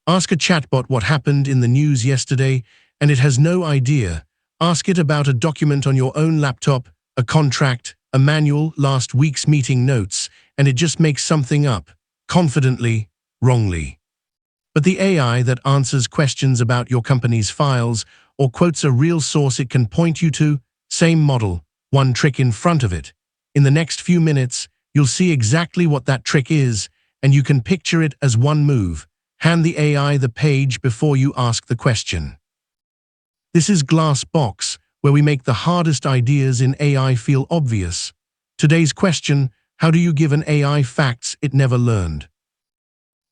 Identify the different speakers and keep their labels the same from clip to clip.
Speaker 1: Ask a chatbot what happened in the news yesterday, and it has no idea. Ask it about a document on your own laptop, a contract, a manual, last week's meeting notes, and it just makes something up, confidently, wrongly. But the AI that answers questions about your company's files or quotes a real source it can point you to, same model, one trick in front of it. In the next few minutes, you'll see exactly what that trick is, and you can picture it as one move. Hand the AI the page before you ask the question. This is Glass Box, where we make the hardest ideas in AI feel obvious. Today's question: how do you give an AI facts it never learned?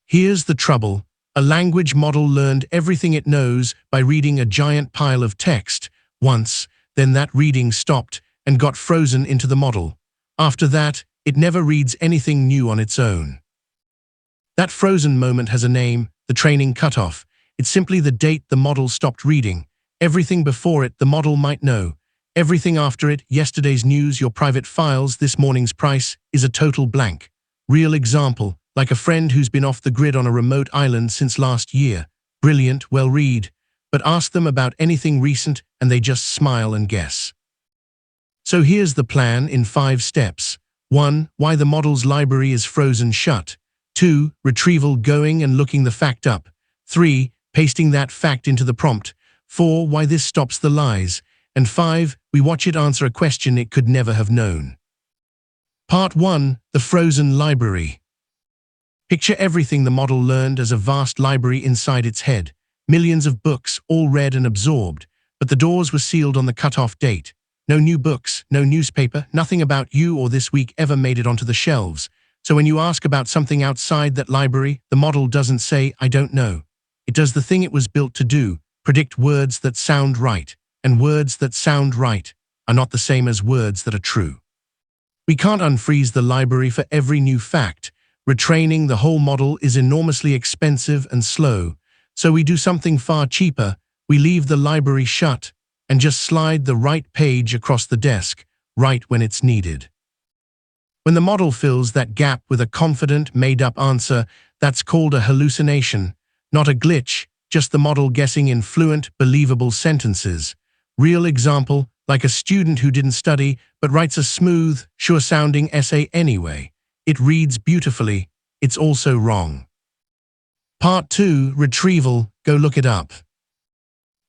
Speaker 1: Here's the trouble. A language model learned everything it knows by reading a giant pile of text once, then that reading stopped and got frozen into the model. After that, it never reads anything new on its own. That frozen moment has a name, the training cutoff. It's simply the date the model stopped reading. Everything before it, the model might know. Everything after it, yesterday's news, your private files, this morning's price, is a total blank. Real example, like a friend who's been off the grid on a remote island since last year. Brilliant, well read. But ask them about anything recent and they just smile and guess. So here's the plan in 5 steps. 1. Why the model's library is frozen shut. 2. Retrieval going and looking the fact up. 3. Pasting that fact into the prompt. 4. Why this stops the lies. And 5. We watch it answer a question it could never have known. Part 1. The frozen library. Picture everything the model learned as a vast library inside its head. Millions of books, all read and absorbed, but the doors were sealed on the cutoff date. No new books, no newspaper, nothing about you or this week ever made it onto the shelves. So when you ask about something outside that library, the model doesn't say, "I don't know." It does the thing it was built to do, predict words that sound right, and words that sound right are not the same as words that are true. We can't unfreeze the library for every new fact. Retraining the whole model is enormously expensive and slow, so we do something far cheaper. We leave the library shut and just slide the right page across the desk, right when it's needed. When the model fills that gap with a confident, made-up answer, that's called a hallucination, not a glitch, just the model guessing in fluent, believable sentences. Real example, like a student who didn't study but writes a smooth, sure-sounding essay anyway. It reads beautifully. It's also wrong. Part 2. Retrieval. Go look it up.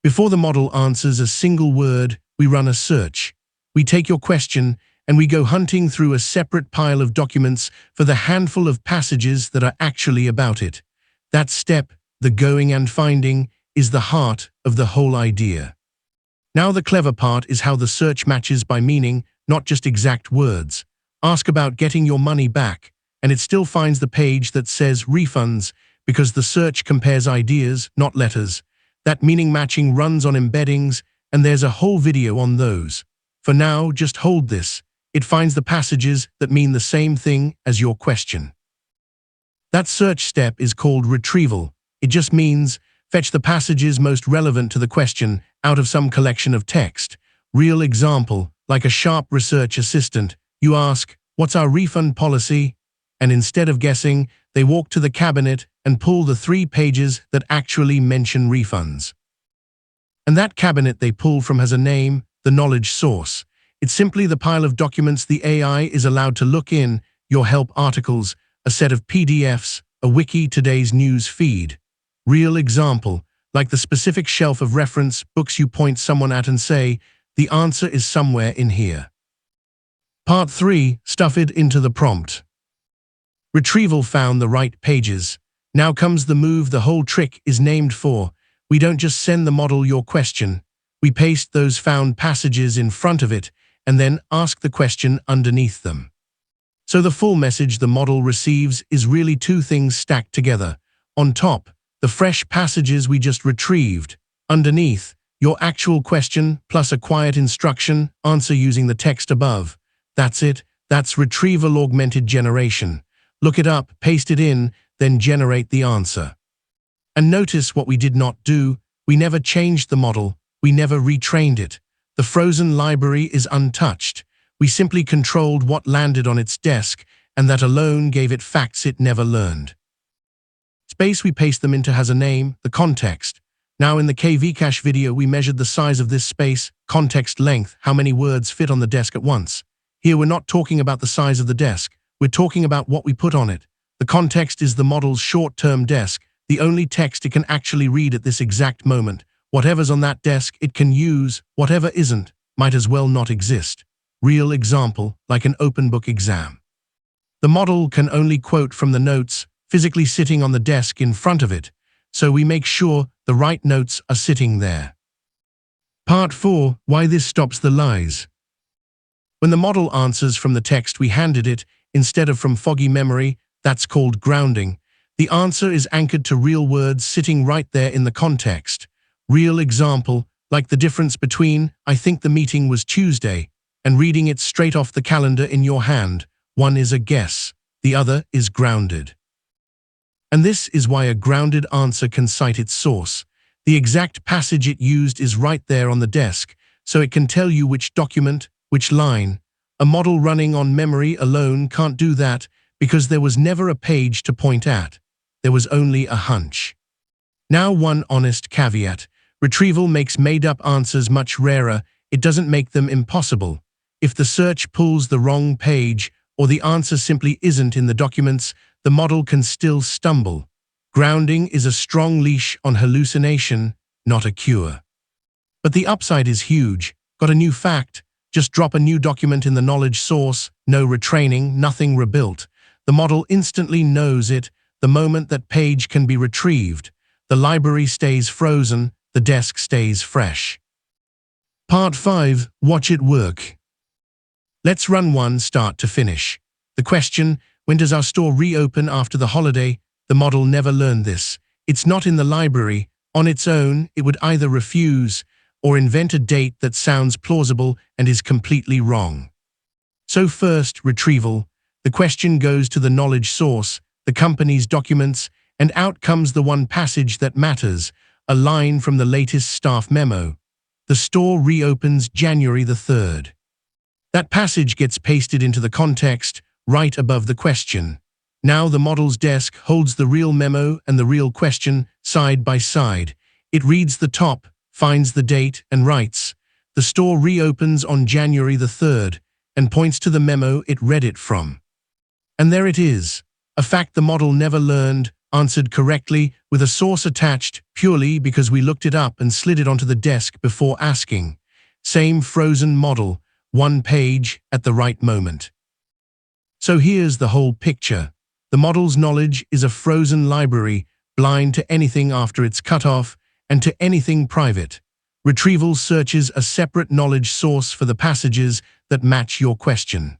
Speaker 1: Before the model answers a single word, we run a search. We take your question and we go hunting through a separate pile of documents for the handful of passages that are actually about it. That step, the going and finding, is the heart of the whole idea. Now the clever part is how the search matches by meaning, not just exact words. Ask about getting your money back, and it still finds the page that says refunds because the search compares ideas, not letters. That meaning matching runs on embeddings, and there's a whole video on those. For now, just hold this. It finds the passages that mean the same thing as your question. That search step is called retrieval. It just means fetch the passages most relevant to the question out of some collection of text. Real example, like a sharp research assistant, you ask, "What's our refund policy?" And instead of guessing, they walk to the cabinet and pull the 3 pages that actually mention refunds. And that cabinet they pull from has a name, the knowledge source. It's simply the pile of documents the AI is allowed to look in, your help articles, a set of PDFs, a wiki, today's news feed. Real example, like the specific shelf of reference books you point someone at and say, "The answer is somewhere in here." Part 3. Stuff it into the prompt. Retrieval found the right pages. Now comes the move the whole trick is named for. We don't just send the model your question. We paste those found passages in front of it and then ask the question underneath them. So the full message the model receives is really 2 things stacked together. On top, the fresh passages we just retrieved. Underneath, your actual question plus a quiet instruction, answer using the text above. That's it. That's retrieval-augmented generation. Look it up, paste it in, then generate the answer. And notice what we did not do. We never changed the model. We never retrained it. The frozen library is untouched. We simply controlled what landed on its desk, and that alone gave it facts it never learned. space we paste them into has a name, the context. Now in the KV-Cache video, we measured the size of this space, context length, how many words fit on the desk at once. Here we're not talking about the size of the desk, we're talking about what we put on it. The context is the model's short-term desk, the only text it can actually read at this exact moment. Whatever's on that desk it can use, whatever isn't, might as well not exist. Real example, like an open book exam. The model can only quote from the notes physically sitting on the desk in front of it, so we make sure the right notes are sitting there. Part 4. Why this stops the lies. When the model answers from the text we handed it, instead of from foggy memory, that's called grounding. The answer is anchored to real words sitting right there in the context. Real example, like the difference between, I think the meeting was Tuesday, and reading it straight off the calendar in your hand. One is a guess, the other is grounded. And this is why a grounded answer can cite its source. The exact passage it used is right there on the desk, so it can tell you which document, which line. A model running on memory alone can't do that because there was never a page to point at. There was only a hunch. Now one honest caveat. Retrieval makes made-up answers much rarer. It doesn't make them impossible. If the search pulls the wrong page or the answer simply isn't in the documents, the model can still stumble. Grounding is a strong leash on hallucination, not a cure. But the upside is huge. Got a new fact? Just drop a new document in the knowledge source, no retraining, nothing rebuilt. The model instantly knows it the moment that page can be retrieved. The library stays frozen, the desk stays fresh. Part 5. Watch it work. Let's run one start to finish. The question, when does our store reopen after the holiday? The model never learned this. It's not in the library. On its own, it would either refuse or invent a date that sounds plausible and is completely wrong. So first, retrieval. The question goes to the knowledge source, the company's documents, and out comes the one passage that matters, a line from the latest staff memo. The store reopens January the 3rd. That passage gets pasted into the context, right above the question. Now the model's desk holds the real memo and the real question side by side. It reads the top, finds the date, and writes, "The store reopens on January the 3rd, and points to the memo it read it from. And there it is, a fact the model never learned, answered correctly with a source attached purely because we looked it up and slid it onto the desk before asking. Same frozen model, one page at the right moment. So here's the whole picture. The model's knowledge is a frozen library, blind to anything after its cutoff and to anything private. Retrieval searches a separate knowledge source for the passages that match your question.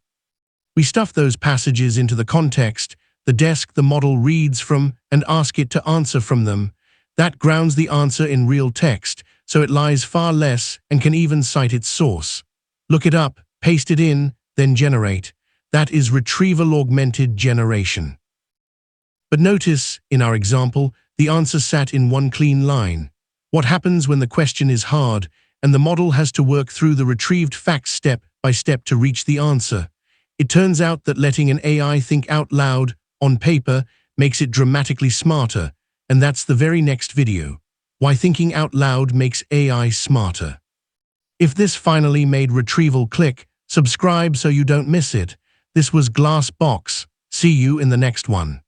Speaker 1: We stuff those passages into the context, the desk the model reads from, and ask it to answer from them. That grounds the answer in real text, so it lies far less and can even cite its source. Look it up, paste it in, then generate. That is retrieval-augmented generation. But notice, in our example, the answer sat in one clean line. What happens when the question is hard and the model has to work through the retrieved facts step by step to reach the answer? It turns out that letting an AI think out loud, on paper, makes it dramatically smarter, and that's the very next video. Why thinking out loud makes AI smarter. If this finally made retrieval click, subscribe so you don't miss it. This was Glass Box. See you in the next one.